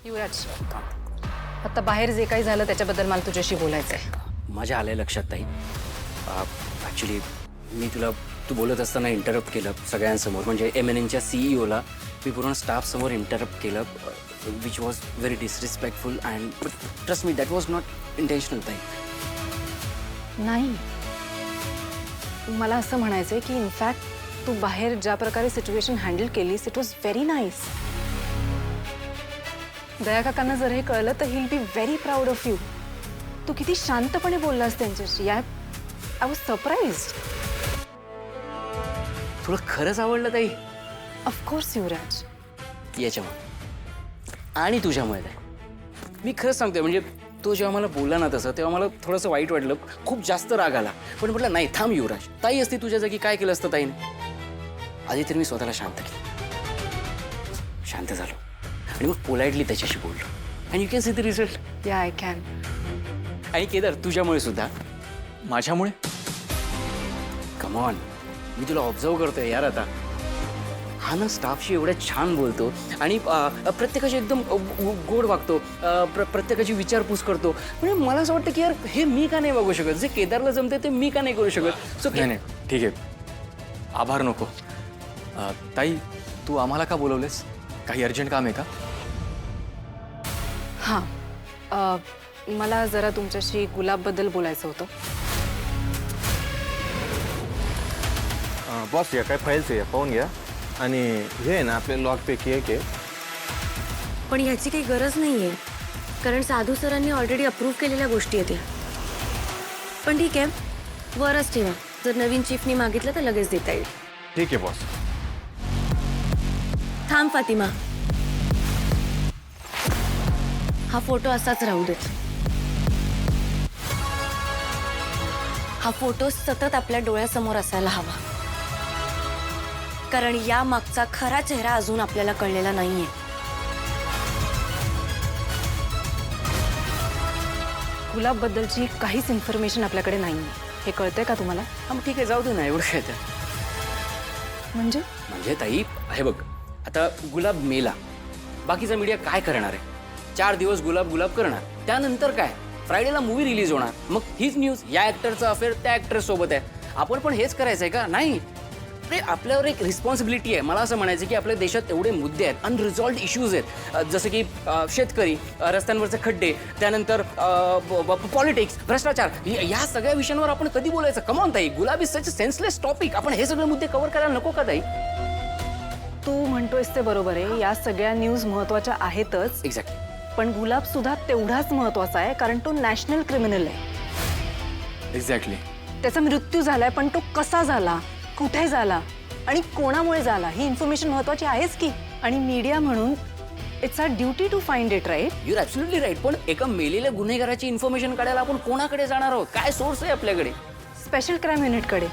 युवराज, आता बाहेर जे काही झालं त्याच्याबद्दल मला तुझ्याशी बोलायचं आहे. माझ्या आलंय लक्षात ताई. ॲक्च्युली मी तू बोलत असताना इंटरप्ट केलं सगळ्यांसमोर. म्हणजे MNNच्या CEOला मी पूर्ण स्टाफसमोर इंटरप्ट केलं, which was very disrespectful and trust me that was not intentional ताई. नाही, मला असं म्हणायचं आहे की इनफॅक्ट तू बाहेर ज्या प्रकारे सिच्युएशन हँडल केलीस it was very nice. Daya काकांना जर हे कळलं तर he will be very proud of you. तू किती शांतपणे बोललास त्यांच्याशी. I was surprised. तुला खरंच आवडलं ताई? ऑफकोर्स युवराज. याच्यामुळे आणि तुझ्यामुळे ताई. मी खरंच सांगतोय, म्हणजे तो जेव्हा मला बोलला ना तसं तेव्हा मला थोडंसं वाईट वाटलं, खूप जास्त राग आला. पण म्हटलं नाही थांब युवराज, ताई असती तुझ्या जागी काय केलं असतं ताईने. आधी तर मी स्वतःला शांत केलं, शांत झालो आणि मग पोलाइटली त्याच्याशी बोललो. And you can see the result. या आय कॅन. आणि केदार तुझ्यामुळे सुद्धा. माझ्यामुळे? कम ऑन, मी तुला ऑब्झर्व करतोय यार आता. हा ना स्टाफशी एवढ्या छान बोलतो आणि प्रत्येकाची एकदम गोड वागतो, प्रत्येकाची विचारपूस करतो. म्हणजे मला असं वाटतं की यार हे मी का नाही बघू शकत, जे केदारला जमते ते मी का नाही करू शकत. सो नाही ठीक आहे, आभार नको. ताई तू आम्हाला का बोलवलेस? काही अर्जंट काम आहे का? हां, मला जरा तुमच्याशी गुलाबबद्दल बोलायचं होतं. बॉस या काय फाईल्स आहे पाहून घ्या. आणि हे आहे ना आपले लॉकपैकी एक आहे. पण ह्याची काही गरज नाही आहे, कारण साधू सरांनी ऑलरेडी अप्रूव्ह केलेल्या गोष्टी आहेत. पण ठीक आहे, वरच ठेवा. जर नवीन चीफनी मागितलं तर लगेच देता येईल. ठीक आहे बॉस. थांब फातिमा, हा फोटो असाच राहू देत. हा फोटो सतत आपल्या डोळ्यासमोर असायला हवा, कारण या मागचा खरा चेहरा अजून आपल्याला कळलेला नाहीये. गुलाबबद्दलची काहीच इन्फॉर्मेशन आपल्याकडे नाही, हे कळतंय का तुम्हाला? मग ठीक आहे, जाऊ दे ना, एवढं काय तर. म्हणजे ताई हे बघ, आता गुलाब मेला, बाकीचा मीडिया काय करणार आहे? 4 दिवस गुलाब करणार, त्यानंतर काय? फ्रायडेला मूवी रिलीज होणार, मग हीच न्यूज या ॲक्टरचा अफेअर त्या ॲक्टर सोबत आहे. आपण पण हेच करायचं आहे का? नाही. आपल्यावर एक रिस्पॉन्सिबिलिटी आहे. मला असं म्हणायचं की आपल्या देशात एवढे मुद्दे आहेत, अनरिझॉल्व्ड इश्यूज आहेत, जसं की शेतकरी, रस्त्यांवरचे खड्डे, त्यानंतर पॉलिटिक्स, भ्रष्टाचार, या सगळ्या विषयांवर आपण कधी बोलायचं? कम ऑन ताई, gulab is such a senseless topic. आपण हे सगळे मुद्दे कव्हर करायला नको का ताई? तू म्हणतोयस ते बरोबर आहे, या सगळ्या न्यूज महत्त्वाच्या आहेतच. एक्झॅक्टली. पण गुलाब सुद्धा तेवढाच महत्त्वाचा आहे, कारण तो नॅशनल क्रिमिनल आहे. एक्झॅक्टली. त्याचा मृत्यू झालाय, पण तो कसा झाला, कुठे झाला आणि कोणामुळे झाला ही इन्फॉर्मेशन महत्त्वाची आहेच की. आणि मीडिया म्हणून it's our duty to find it, right? You are absolutely right. पण एका मेलेल्या गुन्हेगाराची इन्फॉर्मेशन काढायला आपण कोणाकडे जाणार आहोत? काय सोर्स आहे आपल्याकडे? Special crime युनिटकडे.